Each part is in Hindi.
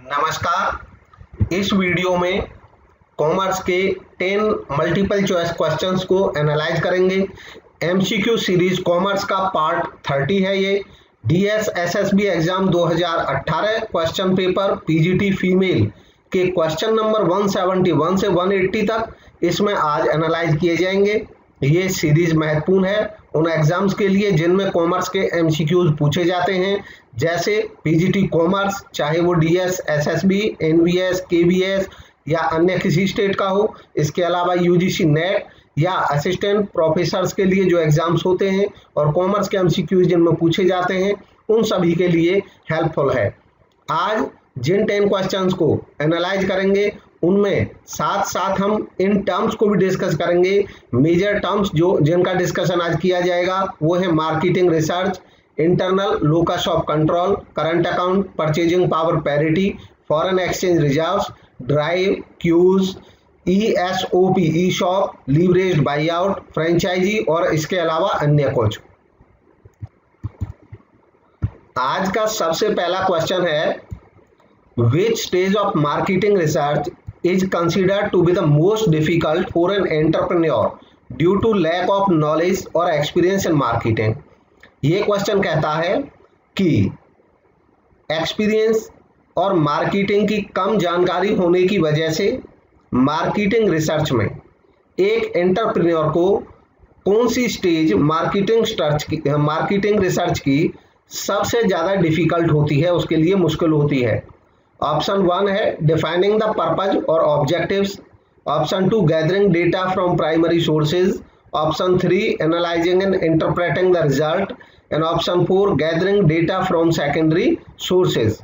नमस्कार। इस वीडियो में कॉमर्स के 10 मल्टीपल चॉइस क्वेश्चंस को एनालाइज करेंगे। एमसीक्यू सीरीज कॉमर्स का पार्ट 30 है। ये DS SSB exam 2018 question paper PGT female के क्वेश्चन नंबर 171 से 180 तक इसमें आज एनालाइज किए जाएंगे। ये सीरीज महत्वपूर्ण है उन एग्जाम्स के लिए जिनमें कॉमर्स के एमसीक्यूज पूछे जाते हैं, जैसे पीजीटी कॉमर्स, चाहे वो डीएस एसएसबी एनवीएस केवीएस या अन्य किसी स्टेट का हो। इसके अलावा यूजीसी नेट या असिस्टेंट प्रोफेसर्स के लिए जो एग्जाम्स होते हैं और कॉमर्स के एमसीक्यूज जिनमें पूछे जाते हैं, उन सभी के लिए हेल्पफुल है। आज जिन 10 क्वेश्चंस को एनालाइज करेंगे उनमें साथ साथ हम इन टर्म्स को भी डिस्कस करेंगे। मेजर टर्म्स जो जिनका डिस्कशन आज किया जाएगा वो है marketing research, internal locus of control, current account, purchasing power parity, foreign exchange reserves, drive, queues, ESOP e shop, leveraged buy out, franchisee और इसके अलावा अन्य कुछ। आज का सबसे पहला क्वेश्चन है, which stage of marketing research is considered to be the most difficult for an entrepreneur due to lack of knowledge or experience in marketing? ये क्वेश्चन कहता है कि एक्सपीरियंस और मार्केटिंग की कम जानकारी होने की वजह से मार्केटिंग रिसर्च में एक एंटरप्रेन्योर को कौन सी स्टेज मार्केटिंग रिसर्च की सबसे ज़्यादा डिफिकल्ट होती है, उसके लिए मुश्किल होती है। ऑप्शन 1 है डिफाइनिंग द पर्पज और objectives, option 2 gathering data from primary sources, option 3 analysing and interpreting the result and option 4 gathering data from secondary sources.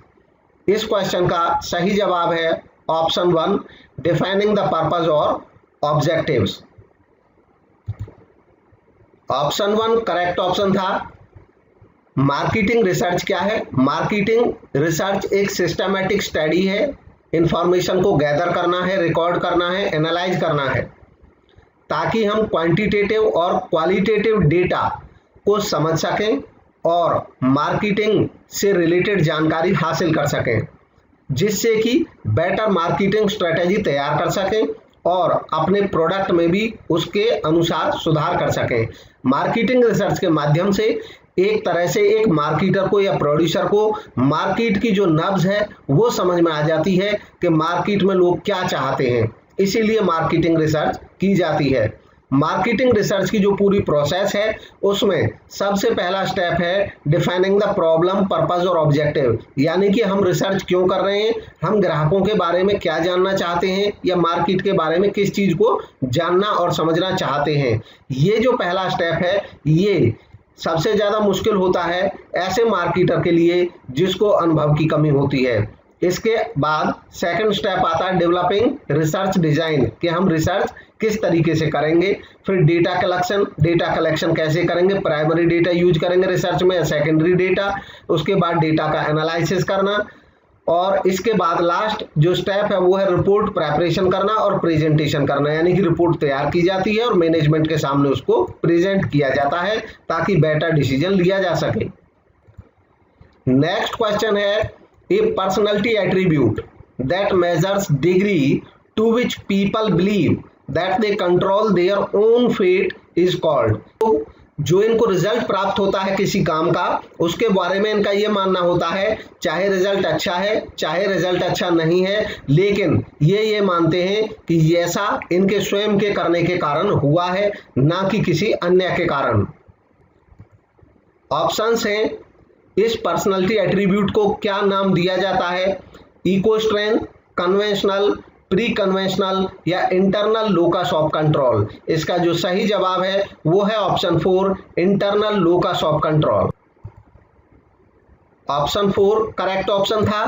इस क्वेश्चन का सही जवाब है ऑप्शन 1 डिफाइनिंग द पर्पज और ऑब्जेक्टिव्स। ऑप्शन 1 करेक्ट ऑप्शन था। मार्केटिंग रिसर्च क्या है? मार्केटिंग रिसर्च एक सिस्टमैटिक स्टडी है। इंफॉर्मेशन को गैदर करना है, रिकॉर्ड करना है, एनालाइज करना है, ताकि हम क्वांटिटेटिव और क्वालिटेटिव डेटा को समझ सकें और मार्केटिंग से रिलेटेड जानकारी हासिल कर सकें, जिससे कि बेटर मार्केटिंग स्ट्रेटेजी तैयार कर सकें और अपने प्रोडक्ट में भी उसके अनुसार सुधार कर सकें। मार्केटिंग रिसर्च के माध्यम से एक तरह से एक मार्केटर को या प्रोड्यूसर को मार्केट की जो नब्ज है वो समझ में आ जाती है कि मार्केट में लोग क्या चाहते हैं, इसीलिए मार्केटिंग रिसर्च की जाती है। मार्केटिंग रिसर्च की जो पूरी प्रोसेस है उसमें सबसे पहला स्टेप है डिफाइनिंग द प्रॉब्लम, पर्पस और ऑब्जेक्टिव, यानी कि हम रिसर्च क्यों कर रहे हैं, हम ग्राहकों के बारे में क्या जानना चाहते हैं या मार्केट के बारे में किस चीज को जानना और समझना चाहते हैं। ये जो पहला स्टेप है ये सबसे ज्यादा मुश्किल होता है ऐसे मार्केटर के लिए जिसको अनुभव की कमी होती है। इसके बाद सेकंड स्टेप आता है डेवलपिंग रिसर्च डिजाइन, कि हम रिसर्च किस तरीके से करेंगे। फिर डेटा कलेक्शन कैसे करेंगे, प्राइमरी डेटा यूज करेंगे रिसर्च में या सेकेंडरी डेटा, उसके बाद डेटा का एनालिसिस करना और इसके बाद लास्ट जो स्टेप है वो है रिपोर्ट प्रेपरेशन करना और प्रेजेंटेशन करना, यानी कि रिपोर्ट तैयार की जाती है और मैनेजमेंट के सामने उसको प्रेजेंट किया जाता है ताकि बेटर डिसीजन लिया जा सके। नेक्स्ट क्वेश्चन है a personality attribute that measures degree to which people believe that they control their own fate is called. जो इनको रिजल्ट प्राप्त होता है किसी काम का, उसके बारे में इनका ये मानना होता है चाहे रिजल्ट अच्छा है चाहे रिजल्ट अच्छा नहीं है, लेकिन ये मानते हैं कि ऐसा इनके स्वयं के करने के कारण हुआ है, ना कि किसी अन्य के कारण। ऑप्शंस हैं, इस पर्सनालिटी एट्रीब्यूट को क्या नाम दिया जाता है? Ego strength, conventional, pre conventional या इंटरनल लोकस ऑफ कंट्रोल। इसका जो सही जवाब है वो है option 4 internal locus of control. Option 4 correct option था।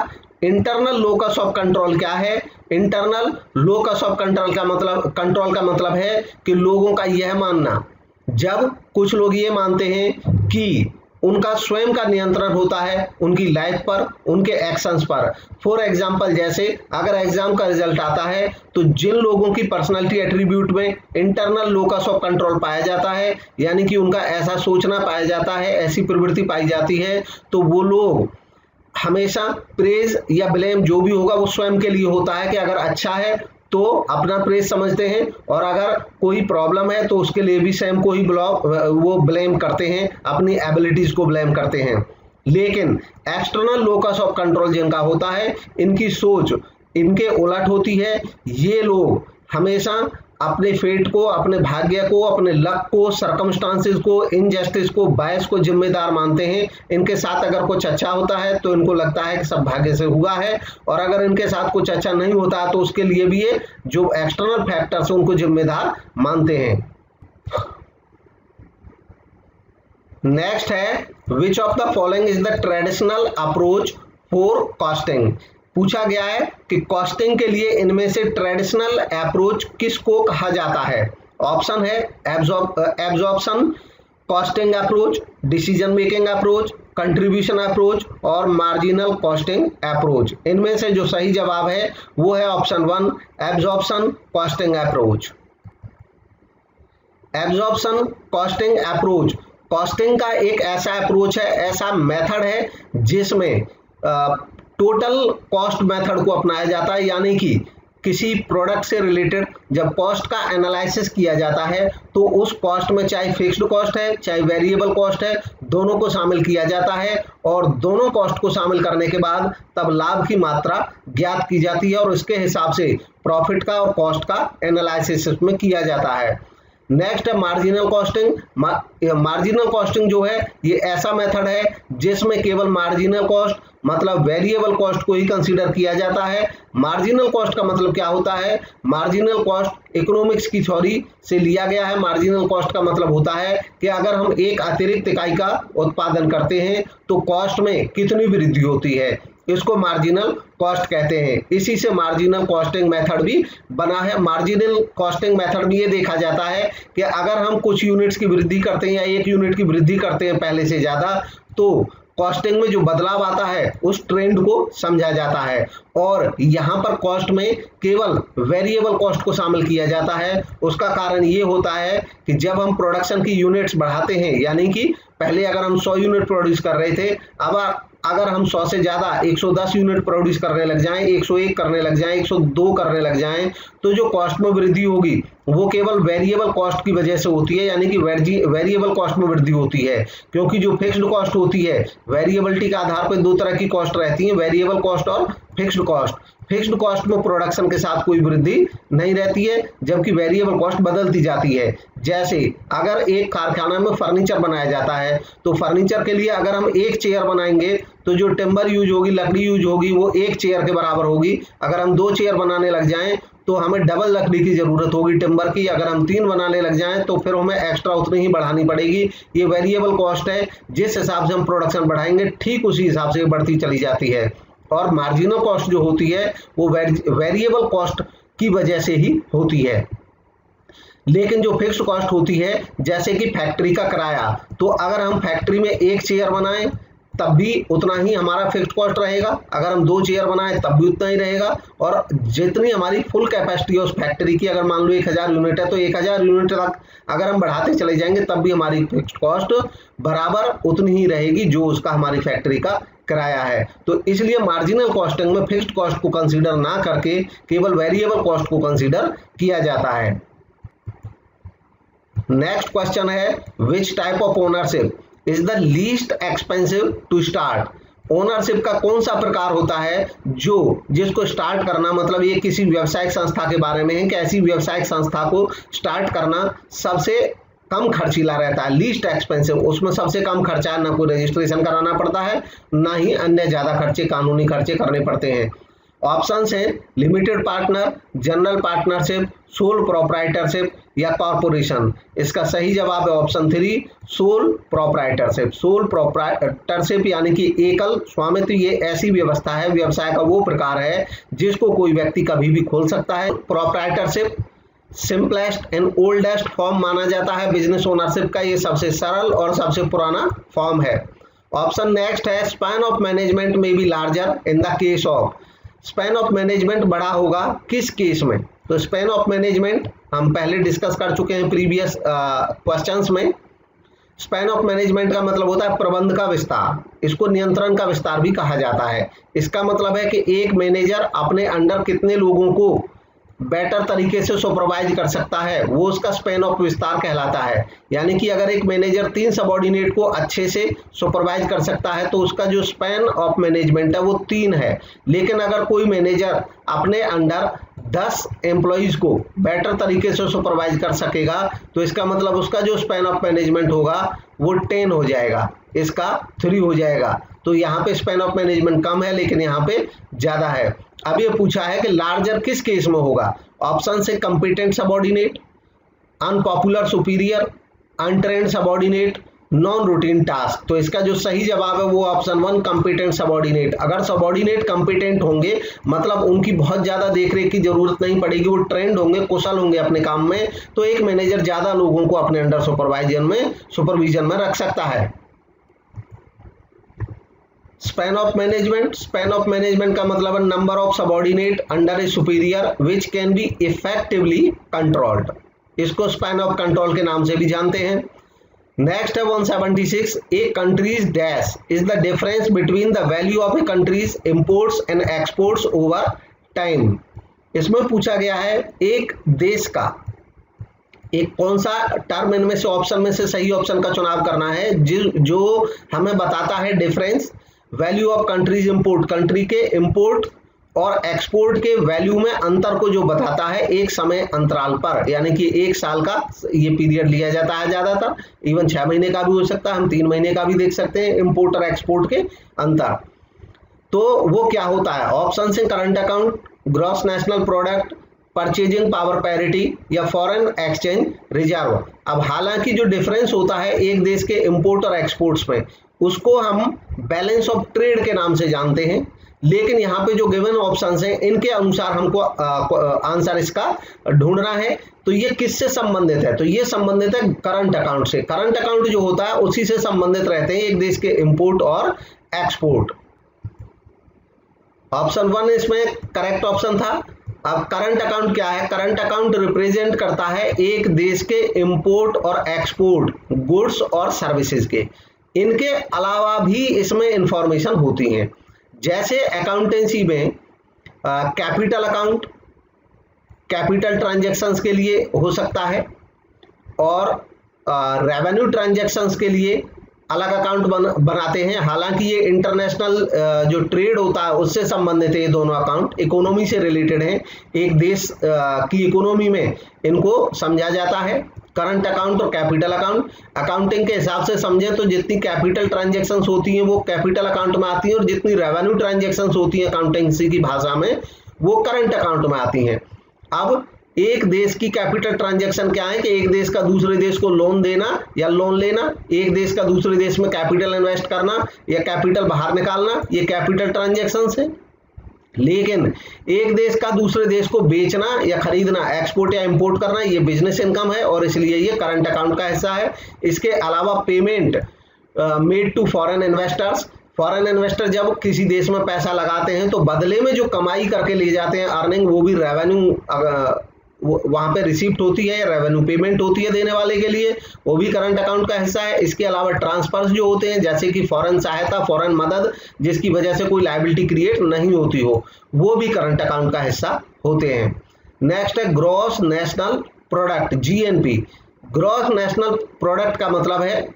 इंटरनल लोकस ऑफ कंट्रोल क्या है? इंटरनल लोकस ऑफ कंट्रोल का मतलब है कि लोगों का यह मानना, जब कुछ लोग ये मानते हैं कि उनका स्वयं का नियंत्रण होता है उनकी लाइफ पर, उनके एक्शंस पर। फॉर एग्जांपल, जैसे अगर एग्जाम का रिजल्ट आता है तो जिन लोगों की पर्सनालिटी एट्रीब्यूट में इंटरनल लोकस ऑफ कंट्रोल पाया जाता है, यानी कि उनका ऐसा सोचना पाया जाता है, ऐसी प्रवृत्ति पाई जाती है, तो वो लोग हमेशा प्रेज या ब्लेम जो भी होगा वो स्वयं के लिए होता है कि अगर अच्छा है तो अपना प्रेज समझते हैं और अगर कोई प्रॉब्लम है तो उसके लिए भी स्वयं को ही वो ब्लेम करते हैं, अपनी एबिलिटीज को ब्लेम करते हैं। लेकिन एक्सटर्नल लोकस ऑफ कंट्रोल जिनका होता है, इनकी सोच इनके उलट होती है। ये लोग हमेशा अपने फेट को, अपने भाग्य को, अपने लक को, सरकमस्टांसेस को, इनजस्टिस को, बायस को जिम्मेदार मानते हैं। इनके साथ अगर कुछ अच्छा होता है तो इनको लगता है कि सब भाग्य से हुआ है, और अगर इनके साथ कुछ अच्छा नहीं होता तो उसके लिए भी ये जो एक्सटर्नल फैक्टर्स उनको जिम्मेदार मानते हैं। नेक्स्ट है which of the following is the traditional approach for costing. पूछा गया है कि कॉस्टिंग के लिए इनमें से ट्रेडिशनल अप्रोच किसको कहा जाता है। ऑप्शन है absorption costing approach, decision making approach, contribution approach और मार्जिनल कॉस्टिंग अप्रोच। इनमें से जो सही जवाब है वो है option 1 absorption costing approach. Absorption costing approach costing का एक ऐसा अप्रोच है, ऐसा मेथड है जिसमें टोटल कॉस्ट मेथड को अपनाया जाता है। यानी कि किसी प्रोडक्ट से रिलेटेड जब कॉस्ट का एनालिसिस किया जाता है तो उस कॉस्ट में चाहे फिक्स्ड कॉस्ट है चाहे वेरिएबल कॉस्ट है, दोनों को शामिल किया जाता है और दोनों कॉस्ट को शामिल करने के बाद तब लाभ की मात्रा ज्ञात की जाती है और उसके हिसाब से प्रॉफिट का और कॉस्ट का एनालिसिस में किया जाता है। नेक्स्ट है मार्जिनल कॉस्टिंग। मार्जिनल कॉस्टिंग जो है ये ऐसा मेथड है जिसमें केवल मार्जिनल कॉस्ट मतलब वेरिएबल कॉस्ट को ही कंसीडर किया जाता है। मार्जिनल कॉस्ट का मतलब क्या होता है? मार्जिनल कॉस्ट इकोनॉमिक्स की थ्योरी से लिया गया है। मार्जिनल कॉस्ट का मतलब होता है कि अगर हम एक अतिरिक्त इकाई का उत्पादन करते हैं तो कॉस्ट में कितनी वृद्धि होती है, इसको मार्जिनल कॉस्ट कहते हैं। इसी से मार्जिनल कॉस्टिंग मेथड भी बना है। मार्जिनल कॉस्टिंग मेथड में ये देखा जाता है कि अगर हम कुछ यूनिट्स की वृद्धि करते हैं या एक यूनिट की वृद्धि करते हैं पहले से ज्यादा, तो कॉस्टिंग में जो बदलाव आता है उस ट्रेंड को समझा जाता है और यहाँ पर कॉस्ट में केवल वेरिएबल कॉस्ट को शामिल किया जाता है। उसका कारण ये होता है कि जब हम प्रोडक्शन की यूनिट्स बढ़ाते हैं, यानी कि पहले अगर हम 100 यूनिट प्रोड्यूस कर रहे थे, अब अगर हम 100 से ज्यादा 110 यूनिट प्रोड्यूस करने लग जाएं, 101 करने लग जाएं, 102 करने लग जाएं, तो जो कॉस्ट में वृद्धि होगी वो केवल वेरिएबल कॉस्ट की वजह से होती है, यानी कि वेरिएबल कॉस्ट में वृद्धि होती है। क्योंकि जो फिक्स्ड कॉस्ट होती है, वेरिएबिलिटी के आधार पर दो तरह की कॉस्ट रहती है, वेरिएबल कॉस्ट और फिक्स्ड कॉस्ट। फिक्स्ड कॉस्ट में प्रोडक्शन के साथ कोई वृद्धि नहीं रहती है, जबकि वेरिएबल कॉस्ट बदलती जाती है। जैसे अगर एक कारखाना में फर्नीचर बनाया जाता है तो फर्नीचर के लिए अगर हम एक चेयर बनाएंगे तो जो टिम्बर यूज होगी, लकड़ी यूज होगी, वो एक चेयर के बराबर होगी। अगर हम 2 चेयर बनाने लग जाएं तो हमें डबल लकड़ी की जरूरत होगी टिम्बर की। अगर हम 3 बनाने लग जाएं तो फिर हमें एक्स्ट्रा उतनी ही बढ़ानी पड़ेगी। ये वेरिएबल कॉस्ट है, जिस हिसाब से हम प्रोडक्शन बढ़ाएंगे ठीक उसी हिसाब से बढ़ती चली जाती है। और मार्जिनल कॉस्ट जो होती है वो वेरिएबल कॉस्ट की वजह से ही होती है। लेकिन जो फिक्स्ड कॉस्ट होती है, जैसे कि फैक्ट्री का किराया, तो अगर हम फैक्ट्री में एक चेयर बनाएं तब भी उतना ही हमारा फिक्स्ड कॉस्ट रहेगा, अगर हम 2 चेयर बनाएं तब भी उतना ही रहेगा। और जितनी हमारी फुल कैपेसिटी है उस फैक्ट्री की, अगर मान लो 1000 यूनिट है तो 1000 यूनिट तक अगर हम बढ़ाते चले जाएंगे तब भी हमारी फिक्स्ड कॉस्ट बराबर उतनी ही रहेगी जो उसका हमारी फैक्ट्री का किराया है। तो इसलिए मार्जिनल कॉस्टिंग में फिक्स्ड कॉस्ट को कंसीडर ना करके केवल वेरिएबल कॉस्ट को कंसीडर किया जाता है। नेक्स्ट क्वेश्चन है which type of ownership is the least expensive to start. Ownership का कौन सा प्रकार होता है जिसको स्टार्ट करना, मतलब ये किसी व्यवसायिक संस्था के बारे में है कि ऐसी व्यवसायिक संस्था को स्टार्ट करना सबसे कम खर्चीला रहता है, लीस्ट एक्सपेंसिव। उसमें सबसे कम खर्चा है, ना कोई रजिस्ट्रेशन कराना पड़ता है, ना ही अन्य ज्यादा खर्चे, कानूनी खर्चे करने पड़ते हैं। ऑप्शंस हैं limited partner, general partnership, sole proprietorship या कॉर्पोरेशन। इसका सही जवाब है option 3 sole proprietorship. Sole proprietorship यानी कि एकल स्वामित्व, ये ऐसी व्यवस्था है, व्यवसाय का वो प्रकार है जिसको कोई व्यक्ति कभी भी खोल सकता है। Proprietorship simplest and oldest form माना जाता है बिजनेस ओनरशिप का, ये सबसे सरल और सबसे पुराना फॉर्म है। ऑप्शन नेक्स्ट है स्पैन ऑफ मैनेजमेंट में be larger in the case of. Span of management बड़ा होगा किस केस में? तो स्पैन ऑफ मैनेजमेंट हम पहले डिस्कस कर चुके हैं प्रीवियस क्वेश्चंस में। स्पैन ऑफ मैनेजमेंट का मतलब होता है प्रबंध का विस्तार, इसको नियंत्रण का विस्तार भी कहा जाता है। इसका मतलब है कि एक मैनेजर अपने अंडर कितने लोगों को बेटर तरीके से सुपरवाइज कर सकता है, वो उसका स्पैन ऑफ विस्तार कहलाता है। यानी कि अगर एक मैनेजर 3 सबॉर्डिनेट को अच्छे से सुपरवाइज कर सकता है तो उसका जो स्पैन ऑफ मैनेजमेंट है वो 3 है। लेकिन अगर कोई मैनेजर अपने अंडर 10 एम्प्लॉइज को बेटर तरीके से सुपरवाइज कर सकेगा तो इसका मतलब उसका जो स्पैन ऑफ मैनेजमेंट होगा वो 10 हो जाएगा, इसका 3 हो जाएगा। तो यहाँ पे स्पैन ऑफ मैनेजमेंट कम है लेकिन यहाँ पे ज्यादा है। अब ये पूछा है कि लार्जर किस केस में होगा। ऑप्शन से competent subordinate, unpopular superior, untrained subordinate, non routine task. तो इसका जो सही जवाब है वो ऑप्शन 1 कंपिटेंट सबॉर्डिनेट। अगर सबॉर्डिनेट कंपिटेंट होंगे मतलब उनकी बहुत ज्यादा देखरेख की जरूरत नहीं पड़ेगी, वो ट्रेंड होंगे, कुशल होंगे अपने काम में, तो एक मैनेजर ज्यादा लोगों को अपने अंडर सुपरविजन में रख सकता है। स्पैन ऑफ मैनेजमेंट का मतलब है number of subordinate under a superior which can be effectively controlled. इसको स्पैन ऑफ कंट्रोल के नाम से भी जानते हैं। नेक्स्ट है 176, a country's dash is the difference between the value of a country's imports and exports over time. इसमें पूछा गया है एक देश का, एक कौन सा टर्म इनमें से ऑप्शन में से सही ऑप्शन का चुनाव करना है जो हमें बताता है difference value of countries import, country के इंपोर्ट और एक्सपोर्ट के वैल्यू में अंतर को जो बताता है एक समय अंतराल पर, यानी कि 1 साल का ये पीरियड लिया जाता है ज्यादातर, इवन 6 महीने का भी हो सकता है, हम 3 महीने का भी देख सकते हैं इंपोर्ट और एक्सपोर्ट के अंतर। तो वो क्या होता है, ऑप्शन से current account, gross national product, purchasing power parity या फॉरेन एक्सचेंज रिजर्व। अब हालांकि जो डिफरेंस होता है एक देश के इंपोर्ट और एक्सपोर्ट्स में उसको हम बैलेंस ऑफ ट्रेड के नाम से जानते हैं, लेकिन यहाँ पे जो गिवन ऑप्शंस हैं इनके अनुसार हमको आंसर इसका ढूंढना है। तो ये किससे संबंधित है, तो ये संबंधित है करंट अकाउंट से। करंट अकाउंट जो होता है उसी से संबंधित रहते हैं एक देश के इंपोर्ट और एक्सपोर्ट। ऑप्शन 1 इसमें करेक्ट ऑप्शन था। अब करंट अकाउंट क्या है, करंट अकाउंट रिप्रेजेंट करता है एक देश के इंपोर्ट और एक्सपोर्ट गुड्स और सर्विसेज के, इनके अलावा भी इसमें इंफॉर्मेशन होती हैं। जैसे अकाउंटेंसी में कैपिटल अकाउंट कैपिटल ट्रांजैक्शंस के लिए हो सकता है और रेवेन्यू ट्रांजैक्शंस के लिए अलग अकाउंट बनाते हैं। हालांकि ये इंटरनेशनल जो ट्रेड होता है उससे संबंधित है, ये दोनों अकाउंट इकोनॉमी से रिलेटेड हैं, एक देश की इकोनॉमी में इनको समझा जाता है। करंट अकाउंट और कैपिटल अकाउंट अकाउंटिंग के हिसाब से समझे तो जितनी कैपिटल ट्रांजैक्शंस होती हैं वो कैपिटल अकाउंट में आती हैं और जितनी रेवेन्यू ट्रांजैक्शंस होती हैं अकाउंटेंसी की भाषा में वो करंट अकाउंट में आती हैं। अब एक देश की कैपिटल ट्रांजैक्शन क्या है कि एक देश का दूसरे देश को लोन देना या लोन लेना, एक देश का दूसरे देश में कैपिटल इन्वेस्ट करना या कैपिटल बाहर निकालना, ये कैपिटल ट्रांजैक्शंस है। लेकिन एक देश का दूसरे देश को बेचना या खरीदना, एक्सपोर्ट या इंपोर्ट करना, ये बिजनेस इनकम है और इसलिए ये करंट अकाउंट का हिस्सा है। इसके अलावा payment made to foreign investors, foreign investor जब किसी देश में पैसा लगाते हैं तो बदले में जो कमाई करके ले जाते हैं अर्निंग, वो भी रेवेन्यू वहां पे रिसीप्ट होती है, रेवेन्यू पेमेंट होती है देने वाले के लिए, वो भी करंट अकाउंट का हिस्सा है। इसके अलावा ट्रांसफर्स जो होते हैं जैसे कि फॉरेन सहायता, फॉरेन मदद जिसकी वजह से कोई लायबिलिटी क्रिएट नहीं होती हो, वो भी करंट अकाउंट का हिस्सा होते हैं। नेक्स्ट है gross national product, GNP. Gross national product का मतलब है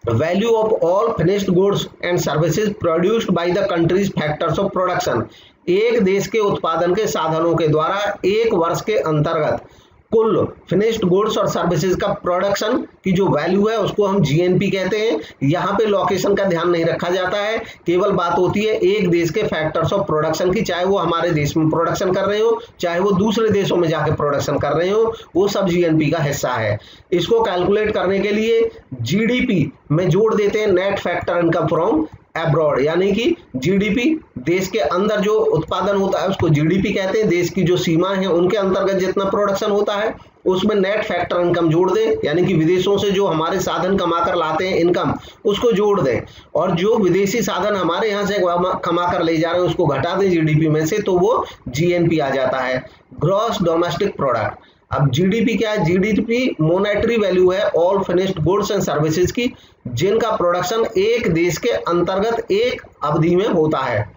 value of all finished goods and services produced by the countries factors of production. एक देश के उत्पादन के साधनों के द्वारा एक वर्ष के अंतर्गत कुल फिनिश्ड गुड्स और सर्विसेज का प्रोडक्शन की जो वैल्यू है उसको हम जीएनपी कहते हैं। यहाँ पे लोकेशन का ध्यान नहीं रखा जाता है, केवल बात होती है एक देश के फैक्टर्स ऑफ प्रोडक्शन की, चाहे वो हमारे देश में प्रोडक्शन कर रहे हो चाहे वो दूसरे देशों में जाके प्रोडक्शन कर रहे हो, वो सब जीएनपी का हिस्सा है। इसको कैलकुलेट करने के लिए जीडीपी में जोड़ देते हैं net factor income from abroad, यानी कि जीडीपी देश के अंदर जो उत्पादन होता है उसको जीडीपी कहते हैं। देश की जो सीमा है उनके अंतर्गत जितना प्रोडक्शन होता है उसमें नेट फैक्टर इनकम जोड़ दें, यानी कि विदेशों से जो हमारे साधन कमा कर लाते हैं इनकम उसको जोड़ दें, और जो विदेशी साधन हमारे यहाँ से कमा कर ले जा रहे हैं उसको घटा दें जीडीपी में से, तो वो जीएनपी आ जाता है, ग्रॉस डोमेस्टिक प्रोडक्ट। अब जीडीपी क्या है? जीडीपी मॉनेटरी वैल्यू है all finished goods and services की, जिनका प्रोडक्शन एक देश के अंतर्गत एक अवधि में होता है।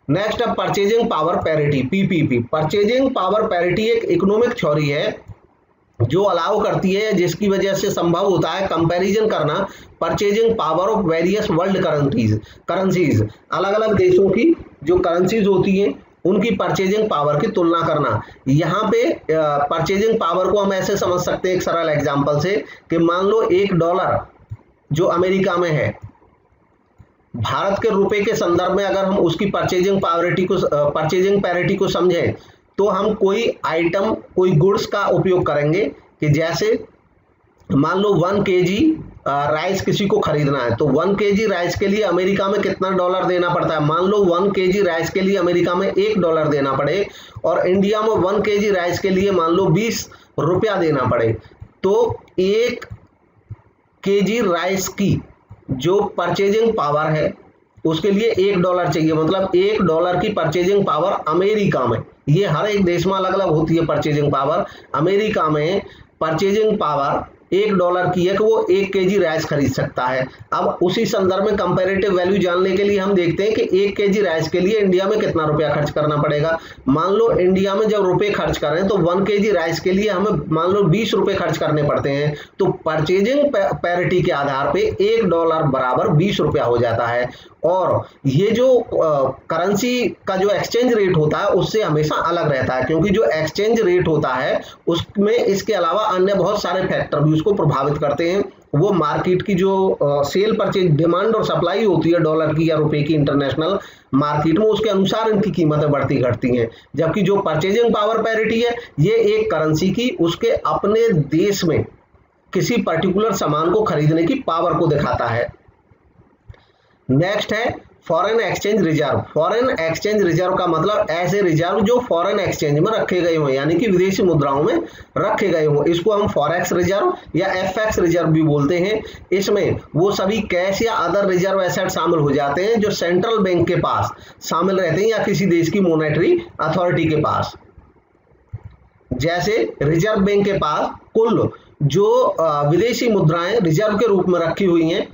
नेक्स्ट है purchasing power parity, PPP. Purchasing power parity एक इकोनॉमिक थ्योरी है जो अलाउ करती है, जिसकी वजह से संभव होता है कंपैरिजन करना purchasing power of various world currencies, अलग अलग देशों की जो करेंसीज होती हैं उनकी परचेजिंग पावर की तुलना करना। यहाँ पे परचेजिंग पावर को हम ऐसे समझ सकते हैं एक सरल एग्जांपल से कि मान लो $1 जो अमेरिका में है, भारत के रुपए के संदर्भ में अगर हम उसकी परचेजिंग पैरिटी को समझें तो हम कोई आइटम, कोई गुड्स का उपयोग करेंगे कि जैसे मान लो 1 kg राइस किसी को खरीदना है, तो 1 kg राइस के लिए अमेरिका में कितना डॉलर देना पड़ता है? मान लो 1 kg राइस के लिए अमेरिका में $1 देना पड़े और इंडिया में 1 kg राइस के लिए मान लो 20 रुपया देना पड़े, तो 1 kg राइस की जो परचेजिंग पावर है उसके लिए $1 चाहिए, मतलब $1 की परचेजिंग पावर अमेरिका में, ये हर एक देश में अलग अलग होती है परचेजिंग पावर। अमेरिका में परचेजिंग पावर $1 की है कि वो 1 kg राइस खरीद सकता है। अब उसी संदर्भ में कंपैरेटिव वैल्यू जानने के लिए हम देखते हैं कि 1 kg राइस के लिए इंडिया में कितना रुपया खर्च करना पड़ेगा। मान लो इंडिया में जब रुपए खर्च कर रहे हैं तो 1 kg राइस के लिए हमें मान लो 20 रुपए खर्च करने पड़ते हैं, तो परचेजिंग पैरिटी के आधार पे $1 बराबर 20 रुपया हो जाता है। और ये जो करेंसी का जो एक्सचेंज रेट होता है उससे हमेशा अलग रहता है, क्योंकि जो एक्सचेंज रेट होता है उसमें इसके अलावा अन्य बहुत सारे फैक्टर भी उसको प्रभावित करते हैं। वो मार्केट की जो सेल परचेज डिमांड और सप्लाई होती है डॉलर की या रुपए की इंटरनेशनल मार्केट में, उसके अनुसार इनकी कीमतें बढ़ती घटती हैं। जबकि जो परचेजिंग पावर पैरिटी है ये एक करेंसी की उसके अपने देश में किसी पर्टिकुलर सामान को खरीदने की पावर को दिखाता है। नेक्स्ट है foreign exchange reserve. Foreign exchange reserve का मतलब ऐसे रिजर्व जो फॉरेन एक्सचेंज में रखे गए हों, यानी कि विदेशी मुद्राओं में रखे गए हों। इसको हम फॉरेक्स रिजर्व या एफएक्स रिजर्व भी बोलते हैं। इसमें वो सभी कैश या अदर रिजर्व एसेट शामिल हो जाते हैं जो सेंट्रल बैंक के पास शामिल रहते हैं या किसी देश की मॉनेटरी अथॉरिटी के पास। जैसे रिजर्व बैंक के पास कुल जो विदेशी मुद्राएं रिजर्व के रूप में रखी हुई हैं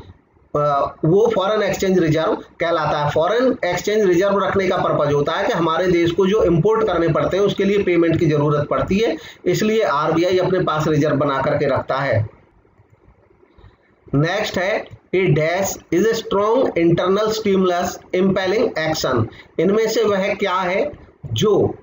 वो फॉरेन एक्सचेंज रिजर्व कहलाता है। फॉरेन एक्सचेंज रिजर्व रखने का पर्पज होता है कि हमारे देश को जो इंपोर्ट करने पड़ते हैं उसके लिए पेमेंट की जरूरत पड़ती है, इसलिए आरबीआई अपने पास रिजर्व बना करके रखता है। नेक्स्ट है a dash is a strong internal stimulus impelling action. इनमें से वह क्या है जो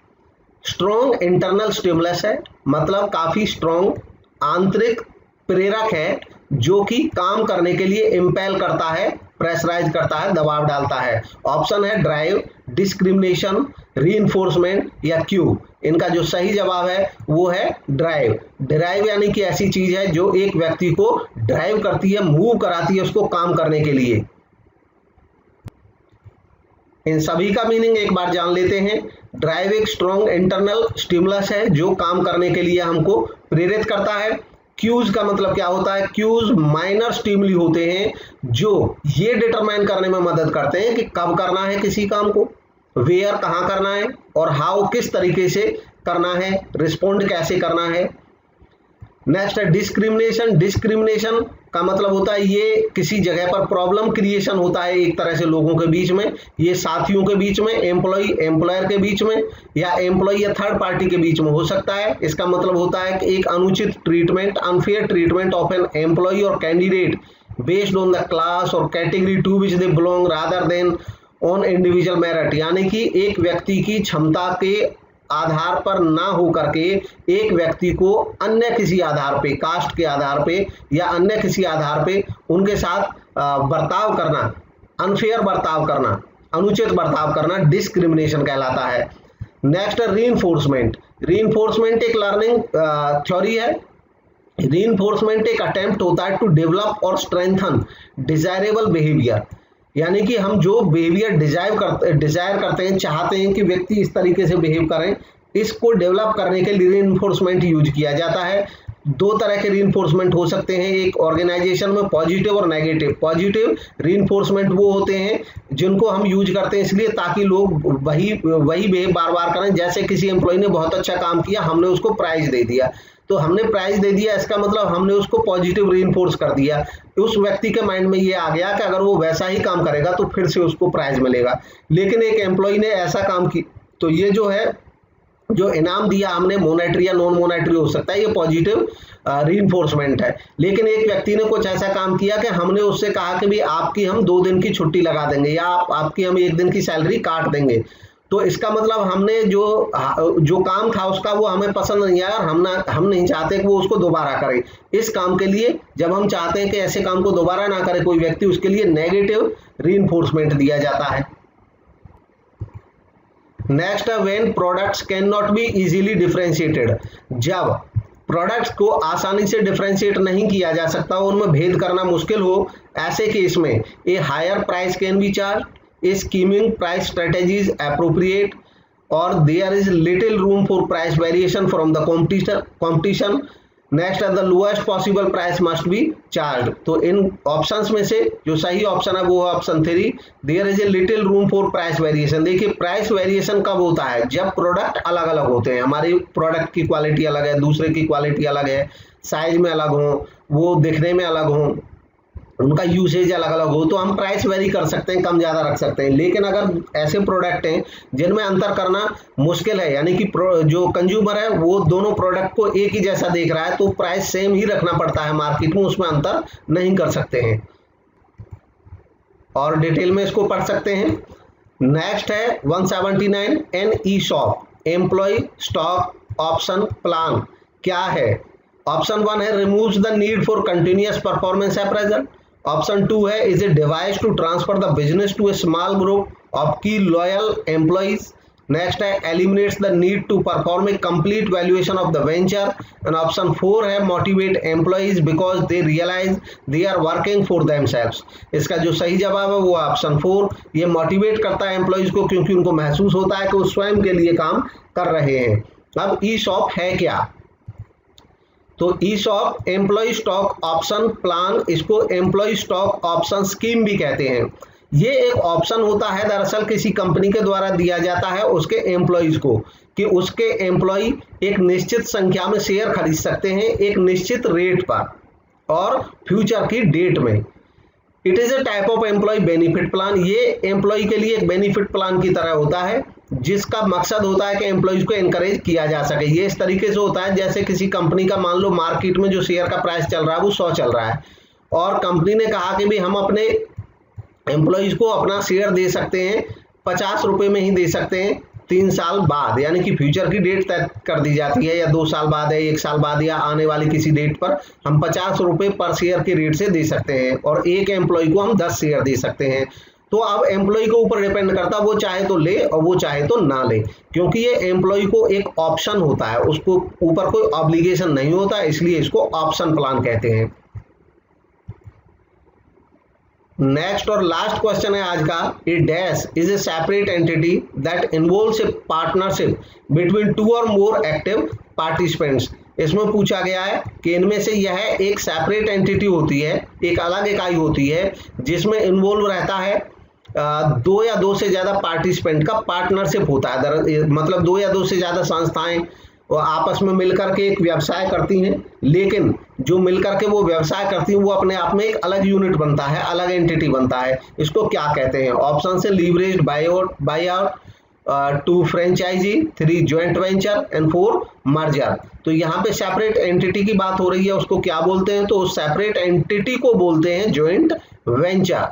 स्ट्रॉन्ग इंटरनल स्टिमुलस है, मतलब काफी स्ट्रॉन्ग आंतरिक प्रेरक है जो कि काम करने के लिए इंपेल करता है, प्रेशराइज करता है, दबाव डालता है। ऑप्शन है ड्राइव, डिस्क्रिमिनेशन, रीइंफोर्समेंट या क्यू। इनका जो सही जवाब है वो है ड्राइव। ड्राइव यानी कि ऐसी चीज है जो एक व्यक्ति को ड्राइव करती है, मूव कराती है उसको काम करने के लिए। इन सभी का मीनिंग एक बार जान लेते हैं। ड्राइव एक स्ट्रॉन्ग इंटरनल स्टिमुलस है जो काम करने के लिए हमको प्रेरित करता है। क्यूज का मतलब क्या होता है? क्यूज माइनर स्टिमुली होते हैं जो ये डिटरमाइन करने में मदद करते हैं कि कब करना है किसी काम को, वेयर कहाँ करना है, और हाउ किस तरीके से करना है, रिस्पोंड कैसे करना है। नेक्स्ट है डिस्क्रिमिनेशन। डिस्क्रिमिनेशन का मतलब होता है ये किसी जगह पर प्रॉब्लम क्रिएशन होता है एक तरह से लोगों के बीच में, ये साथियों के बीच में, एम्प्लॉय एम्प्लॉयर के बीच में, या एम्प्लॉय या थर्ड पार्टी के बीच में हो सकता है। इसका मतलब होता है कि एक अनुचित treatment, unfair treatment of an employee or candidate based on the class or category to which they belong rather than on individual merit. यानी कि एक व्यक्ति की क्षमता के आधार पर ना हो करके एक व्यक्ति को अन्य किसी आधार पे, कास्ट के आधार पे या अन्य किसी आधार पे उनके साथ बर्ताव करना, अनफेयर बर्ताव करना, अनुचित बर्ताव करना डिस्क्रिमिनेशन कहलाता है। नेक्स्ट है रीइंफोर्समेंट। रीइंफोर्समेंट एक लर्निंग थ्योरी है। रीइंफोर्समेंट एक अटेम्प्ट होता है टू डेवलप और स्ट्रेंथन डिजायरेबल बिहेवियर, यानी कि हम जो बिहेवियर डिजायर करते हैं, चाहते हैं कि व्यक्ति इस तरीके से बिहेव करें, इसको डेवलप करने के लिए रीइंफोर्समेंट यूज किया जाता है। दो तरह के रीइंफोर्समेंट हो सकते हैं एक ऑर्गेनाइजेशन में, पॉजिटिव और नेगेटिव। पॉजिटिव रीइंफोर्समेंट वो होते हैं जिनको हम यूज करते हैं इसलिए ताकि लोग वही बिहेव बार बार करें। जैसे किसी एम्प्लॉय ने बहुत अच्छा काम किया, हमने उसको प्राइज दे दिया, तो हमने प्राइज दे दिया इसका मतलब हमने उसको पॉजिटिव रीइंफोर्स कर दिया। उस व्यक्ति के माइंड में ये आ गया कि अगर वो वैसा ही काम करेगा तो फिर से उसको प्राइज मिलेगा। लेकिन एक एम्प्लॉय ने ऐसा काम की तो ये जो है जो इनाम दिया हमने मोनेटरी या नॉन मोनेटरी हो सकता है, ये पॉजिटिव रीइंफोर्समेंट है। लेकिन एक व्यक्ति ने कुछ ऐसा काम किया कि हमने उससे कहा कि भाई आपकी हम 2 दिन की छुट्टी लगा देंगे या आपकी हम 1 दिन की सैलरी काट देंगे, तो इसका मतलब हमने जो काम था उसका वो हमें पसंद नहीं आया और हम नहीं चाहते कि वो उसको दोबारा करे। इस काम के लिए जब हम चाहते हैं कि ऐसे काम को दोबारा ना करे कोई व्यक्ति, उसके लिए नेगेटिव रीइंफोर्समेंट दिया जाता है। नेक्स्ट है when products can not be easily differentiated. जब प्रोडक्ट्स को आसानी से डिफरेंशिएट नहीं किया जा सकता, उनमें भेद करना मुश्किल हो, ऐसे केस में a higher price can be charge, a skimming price strategies appropriate और there is little room for price variation from the competition. Next है the lowest possible price must be charge. तो इन ऑप्शंस में से जो सही ऑप्शन है वो है option 3, there is a little room for price variation. देखिए प्राइस वेरिएशन कब होता है, जब प्रोडक्ट अलग अलग होते हैं। हमारी प्रोडक्ट की क्वालिटी अलग है, दूसरे की क्वालिटी अलग है, साइज में अलग हो, वो दिखने में अलग हो, उनका यूसेज अलग अलग हो, तो हम प्राइस वेरी कर सकते हैं, कम ज़्यादा रख सकते हैं। लेकिन अगर ऐसे प्रोडक्ट हैं जिनमें अंतर करना मुश्किल है, यानी कि जो कंज्यूमर है वो दोनों प्रोडक्ट को एक ही जैसा देख रहा है, तो प्राइस सेम ही रखना पड़ता है मार्केट में, उसमें अंतर नहीं कर सकते हैं। और डिटेल में इसको पढ़ सकते हैं। नेक्स्ट है 179 an ESOP, employ stock option plan क्या है। ऑप्शन 1 है removes the need for continuous performance appraisal. Option 2 है is a device to transfer the business to a small group of key loyal employees. Next है eliminates the need to perform a complete valuation of the venture. And option 4 है motivate employees because they realise they are working for themselves. इसका जो सही जवाब है वो ऑप्शन 4, ये मोटिवेट करता है एम्प्लॉइज को क्योंकि उनको महसूस होता है कि वो स्वयं के लिए काम कर रहे हैं। अब ESOP है क्या, तो ESOP employ stock option plan, इसको एम्प्लॉय स्टॉक ऑप्शन स्कीम भी कहते हैं। ये एक ऑप्शन होता है दरअसल किसी कंपनी के द्वारा दिया जाता है उसके एम्प्लॉइज को कि उसके एम्प्लॉय एक निश्चित संख्या में शेयर खरीद सकते हैं एक निश्चित रेट पर और फ्यूचर की डेट में। It is a type of employ benefit plan. ये एम्प्लॉय के लिए एक बेनिफिट प्लान की तरह होता है जिसका मकसद होता है कि एम्प्लॉइज को एनकरेज किया जा सके। ये इस तरीके से होता है जैसे किसी कंपनी का मान लो मार्केट में जो शेयर का प्राइस चल रहा है वो 100 चल रहा है और कंपनी ने कहा कि भाई हम अपने एम्प्लॉइज को अपना शेयर दे सकते हैं 50 रुपये में ही दे सकते हैं 3 साल बाद, यानी कि फ्यूचर की डेट तय कर दी जाती है, या 2 साल बाद है, 1 साल बाद, या आने वाली किसी डेट पर हम 50 रुपये पर शेयर के रेट से दे सकते हैं और एक एम्प्लॉय को हम 10 शेयर दे सकते हैं। तो अब एम्प्लॉय के ऊपर डिपेंड करता है वो चाहे तो ले और वो चाहे तो ना ले, क्योंकि ये एम्प्लॉय को एक ऑप्शन होता है, उसको ऊपर कोई ऑब्लिगेशन नहीं होता, इसलिए इसको ऑप्शन प्लान कहते हैं। नेक्स्ट और लास्ट क्वेश्चन है आज का, a dash is a separate entity that involves a partnership between 2 or more active participants. इसमें पूछा गया है कि इनमें से यह एक सेपरेट एंटिटी होती है, एक अलग इकाई होती है जिसमें इन्वॉल्व रहता है 2 या 2 से ज्यादा पार्टिसिपेंट का पार्टनरशिप होता है। मतलब 2 या 2 से ज्यादा संस्थाएं वो आपस में मिलकर के एक व्यवसाय करती हैं, लेकिन जो मिलकर के वो व्यवसाय करती हैं वो अपने आप में एक अलग यूनिट बनता है, अलग एंटिटी बनता है। इसको क्या कहते हैं? ऑप्शन से leveraged buy out, 2 franchisee, 3 joint venture and 4 merger. तो यहाँ पे सेपरेट एंटिटी की बात हो रही है, उसको क्या बोलते हैं? तो सेपरेट एंटिटी को बोलते हैं ज्वाइंट वेंचर।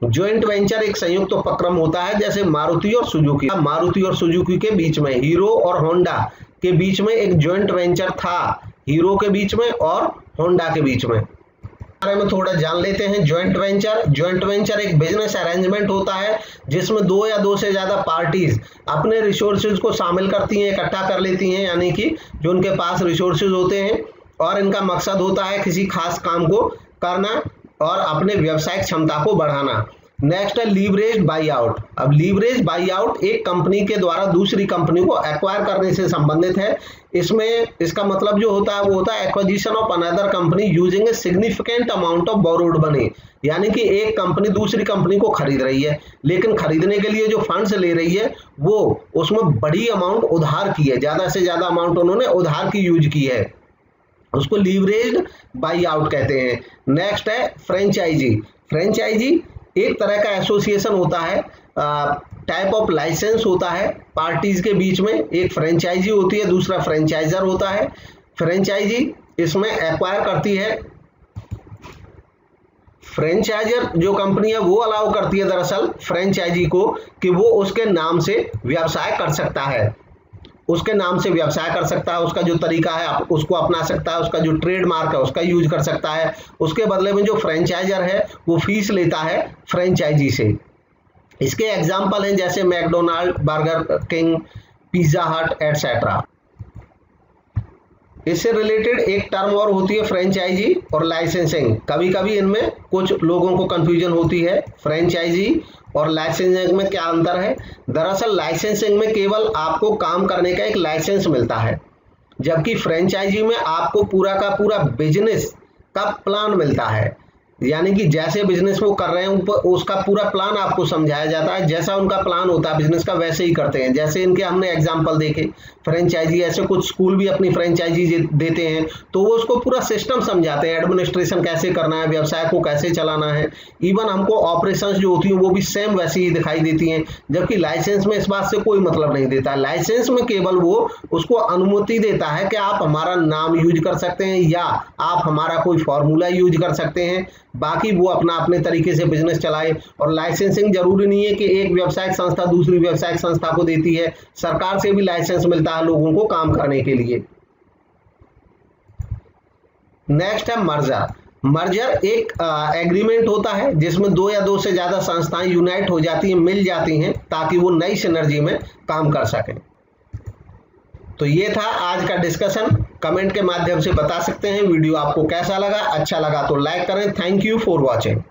ज्वाइंट वेंचर एक संयुक्त उपक्रम होता है, जैसे मारुति और सुजुकी के बीच में, हीरो और होंडा के बीच में एक ज्वाइंट वेंचर था, हीरो के बीच में और होंडा के बीच में। बारे में थोड़ा जान लेते हैं। ज्वाइंट वेंचर एक बिजनेस अरेंजमेंट होता है जिसमें 2 या 2 से ज्यादा पार्टीज अपने रिसोर्सेज को शामिल करती हैं, इकट्ठा कर लेती हैं, यानी कि जो उनके पास रिसोर्सेज होते हैं और इनका मकसद होता है किसी खास काम को करना और अपने व्यावसायिक क्षमता को बढ़ाना। नेक्स्ट है लीवरेज बाई आउट। अब लीवरेज बाई आउट एक कंपनी के द्वारा दूसरी कंपनी को एक्वायर करने से संबंधित है। इसमें इसका मतलब जो होता है वो होता है acquisition of another company using a significant amount of borrowed money, यानी कि एक कंपनी दूसरी कंपनी को खरीद रही है, लेकिन खरीदने के लिए जो फंड्स ले रही है वो उसमें बड़ी अमाउंट उधार की है, ज्यादा से ज्यादा अमाउंट उन्होंने उधार की यूज की है, उसको लीवरेज बाई आउट कहते हैं। नेक्स्ट है फ्रेंचाइजी। फ्रेंचाइजी एक तरह का एसोसिएशन होता है, टाइप ऑफ लाइसेंस होता है पार्टीज के बीच में। एक फ्रेंचाइजी होती है, दूसरा फ्रेंचाइजर होता है। फ्रेंचाइजी इसमें एक्वायर करती है, फ्रेंचाइजर जो कंपनी है वो अलाउ करती है दरअसल फ्रेंचाइजी को कि वो उसके नाम से व्यवसाय कर सकता है, उसके नाम से व्यवसाय कर सकता है, उसका जो तरीका है उसको अपना सकता है, उसका जो ट्रेडमार्क है उसका यूज कर सकता है। उसके बदले में जो फ्रेंचाइजर है वो फीस लेता है फ्रेंचाइजी से। इसके एग्जाम्पल हैं जैसे मैकडोनाल्ड, बर्गर किंग, पिज्जा हट एटसेट्रा। इससे रिलेटेड एक टर्म और होती है फ्रेंचाइजी और लाइसेंसिंग। कभी कभी इनमें कुछ लोगों को कंफ्यूजन होती है, फ्रेंचाइजी और लाइसेंसिंग में क्या अंतर है। दरअसल लाइसेंसिंग में केवल आपको काम करने का एक लाइसेंस मिलता है, जबकि फ्रेंचाइजी में आपको पूरा का पूरा बिजनेस का प्लान मिलता है, यानी कि जैसे बिजनेस वो कर रहे हैं उसका पूरा प्लान आपको समझाया जाता है, जैसा उनका प्लान होता है बिजनेस का वैसे ही करते हैं। जैसे इनके हमने एग्जांपल देखे फ्रेंचाइजी, ऐसे कुछ स्कूल भी अपनी फ्रेंचाइजी देते हैं तो वो उसको पूरा सिस्टम समझाते हैं, एडमिनिस्ट्रेशन कैसे करना है, व्यवसाय को कैसे चलाना है। इवन हमको ऑपरेशंस जो होती हैं वो भी सेम वैसी ही दिखाई देती हैं, जबकि लाइसेंस में इस बात से कोई मतलब नहीं देता। लाइसेंस में केवल वो उसको अनुमति देता है कि आप हमारा नाम यूज कर सकते हैं या आप हमारा कोई फॉर्मूला यूज कर सकते हैं, बाकी वो अपने तरीके से बिजनेस चलाए। और लाइसेंसिंग जरूरी नहीं है कि एक व्यवसायिक संस्था दूसरी व्यवसायिक संस्था को देती है, सरकार से भी लाइसेंस मिलता है लोगों को काम करने के लिए। नेक्स्ट है मर्जर। मर्जर एक एग्रीमेंट होता है जिसमें दो या दो से ज्यादा संस्थाएं यूनाइट हो जाती हैं, मिल जाती हैं ताकि वो नई सिनर्जी में काम कर सकें। तो ये था आज का डिस्कशन। कमेंट के माध्यम से बता सकते हैं वीडियो आपको कैसा लगा, अच्छा लगा तो लाइक करें। Thank you for watching.